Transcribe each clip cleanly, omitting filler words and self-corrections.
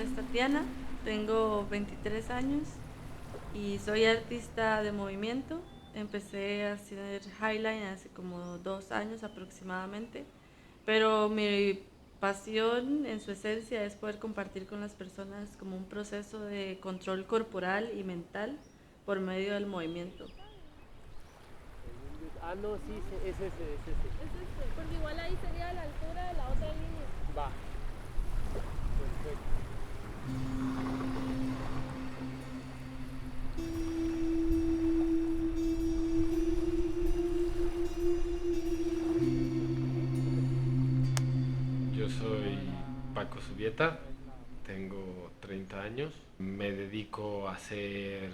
es Tatiana, tengo 23 años y soy artista de movimiento. Empecé a hacer highline hace como 2 años aproximadamente, pero mi pasión en su esencia es poder compartir con las personas como un proceso de control corporal y mental por medio del movimiento. Ah, no, sí, es ese, es ese. Es este, porque igual ahí sería a la altura de la otra línea. Va, perfecto. Yo soy Paco Subieta, tengo 30 años, me dedico a hacer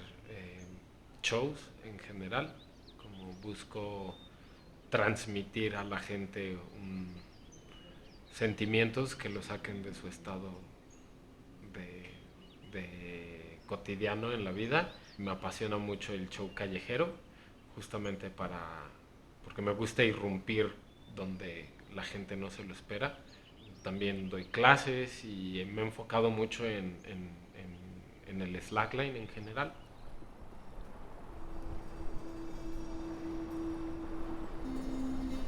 shows en general, como busco transmitir a la gente sentimientos que lo saquen de su estado de cotidiano en la vida. Me apasiona mucho el show callejero, justamente porque me gusta irrumpir donde la gente no se lo espera. También doy clases y me he enfocado mucho en el slackline en general.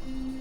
Sí.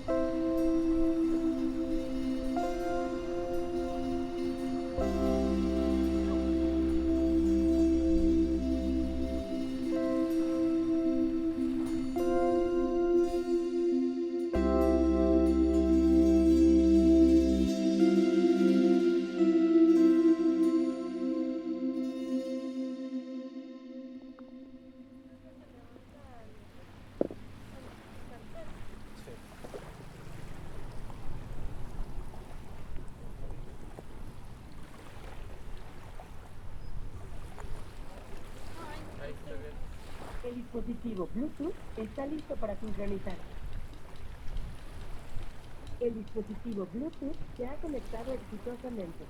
Ahí está bien. El dispositivo Bluetooth está listo para sincronizar. El dispositivo Bluetooth se ha conectado exitosamente.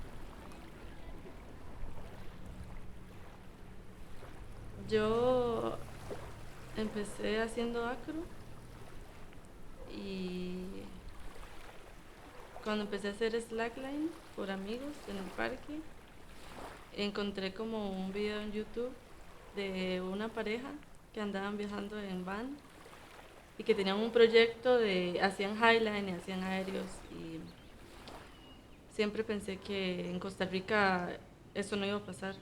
Yo empecé haciendo acro y cuando empecé a hacer slackline por amigos en el parque, encontré como un video en YouTube de una pareja que andaban viajando en van y que tenían un proyecto de, hacían highline y hacían aéreos, y siempre pensé que en Costa Rica eso no iba a pasar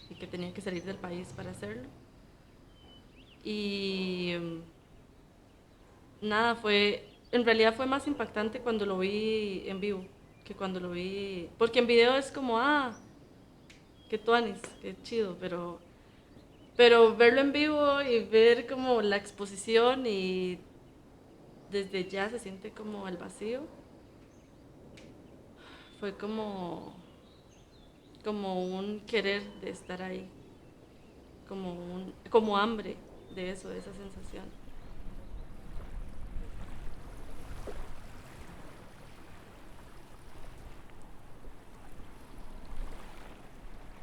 y que tenía que salir del país para hacerlo. Y nada, en realidad fue más impactante cuando lo vi en vivo que cuando lo vi, porque en video es como, qué tuanis, qué chido, pero verlo en vivo y ver como la exposición y desde ya se siente como el vacío, fue como un querer de estar ahí, como hambre de eso, de esa sensación.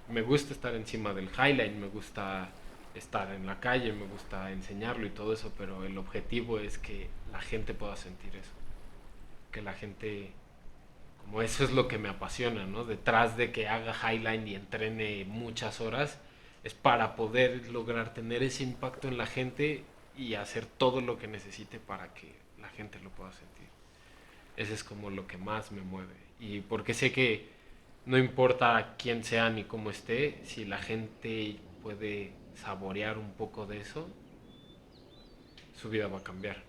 Me gusta estar encima del highline, me gusta estar en la calle, me gusta enseñarlo y todo eso, pero el objetivo es que la gente pueda sentir eso, que la gente, como eso es lo que me apasiona, ¿no? Detrás de que haga highline y entrene muchas horas, es para poder lograr tener ese impacto en la gente y hacer todo lo que necesite para que la gente lo pueda sentir. Ese es como lo que más me mueve. Y porque sé que no importa quién sea ni cómo esté, si la gente puede saborear un poco de eso, su vida va a cambiar.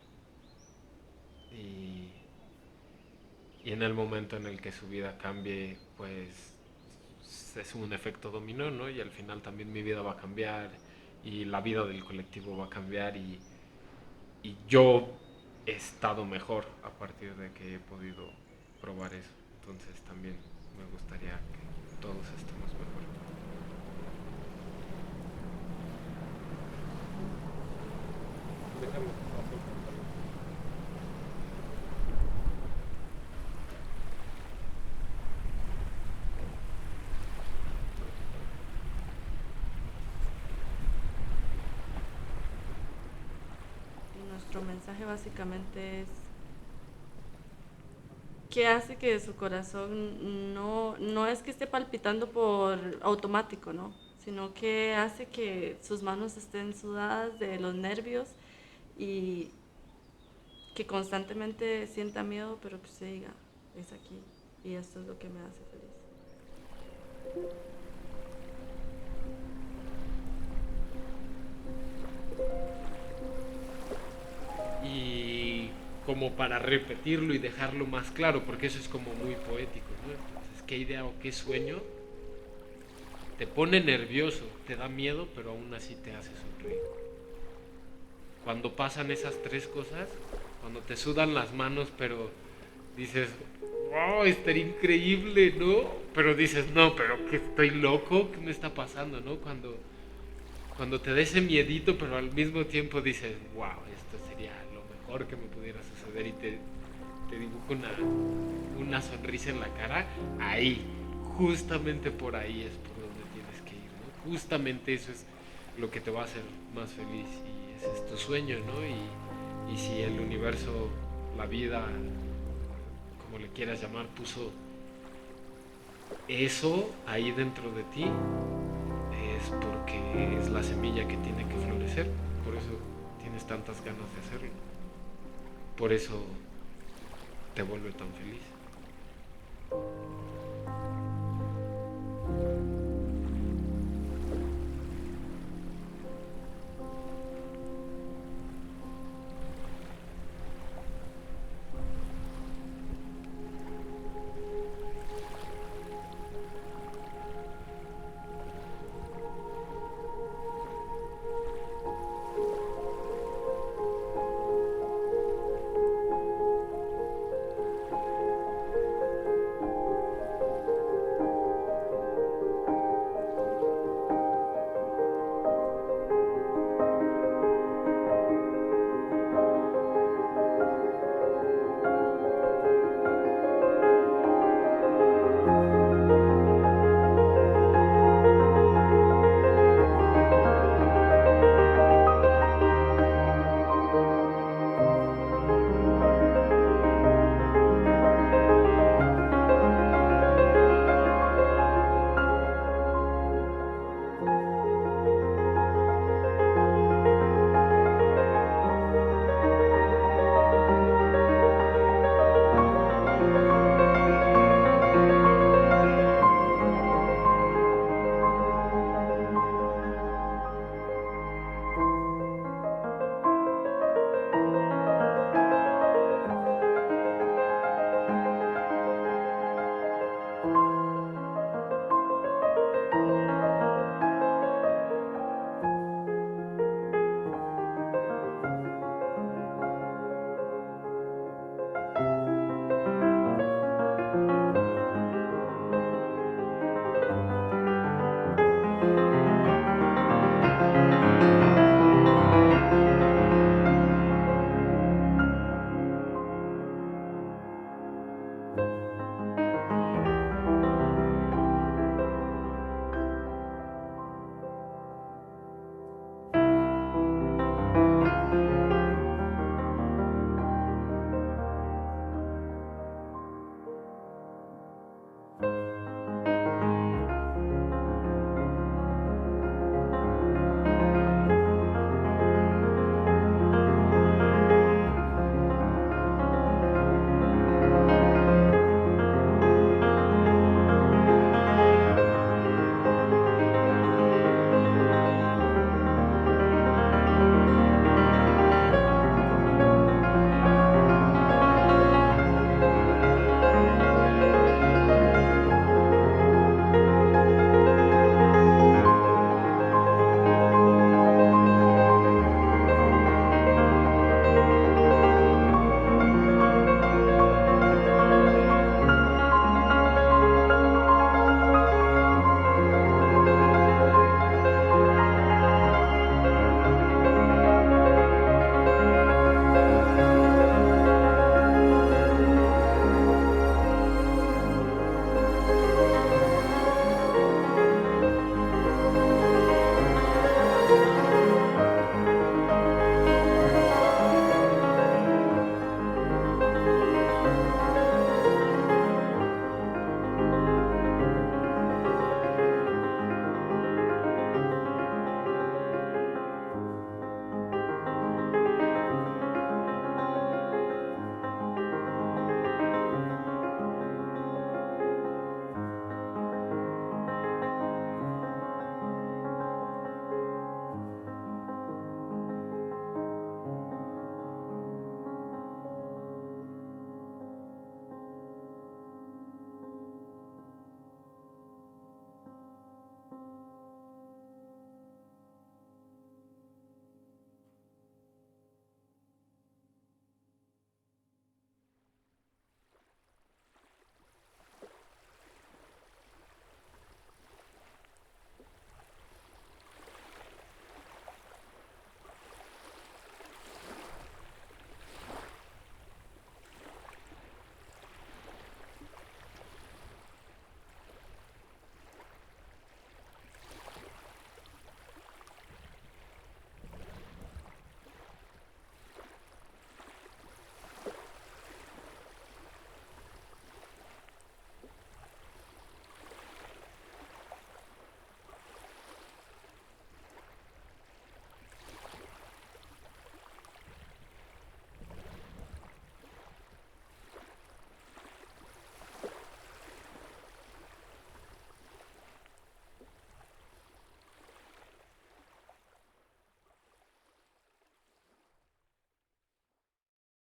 Y, y en el momento en el que su vida cambie, pues es un efecto dominó, ¿no? Y al final también mi vida va a cambiar y la vida del colectivo va a cambiar y yo he estado mejor a partir de que he podido probar eso. Entonces también me gustaría que todos estemos mejor. Déjame pasar el pantalón. Y nuestro mensaje básicamente es ¿qué hace que su corazón no es que esté palpitando por automático, ¿no? Sino que hace que sus manos estén sudadas de los nervios y que constantemente sienta miedo, pero que se diga, es aquí y esto es lo que me hace feliz. Y como para repetirlo y dejarlo más claro, porque eso es como muy poético, ¿no? Entonces, ¿qué idea o qué sueño te pone nervioso, te da miedo, pero aún así te hace sonreír? Cuando pasan esas tres cosas, cuando te sudan las manos, pero dices, wow, estaría increíble, ¿no? Pero dices, no, pero que estoy loco, ¿qué me está pasando, no? Cuando te da ese miedito, pero al mismo tiempo dices, wow, esto sería lo mejor que me pudiera suceder y te dibuja una sonrisa en la cara, ahí, justamente por ahí es por donde tienes que ir, ¿no? Justamente eso es lo que te va a hacer más feliz y ese es tu sueño, ¿no? Y si el universo, la vida, como le quieras llamar, puso eso ahí dentro de ti, es porque es la semilla que tiene que florecer. Por eso tienes tantas ganas de hacerlo. Por eso te vuelve tan feliz.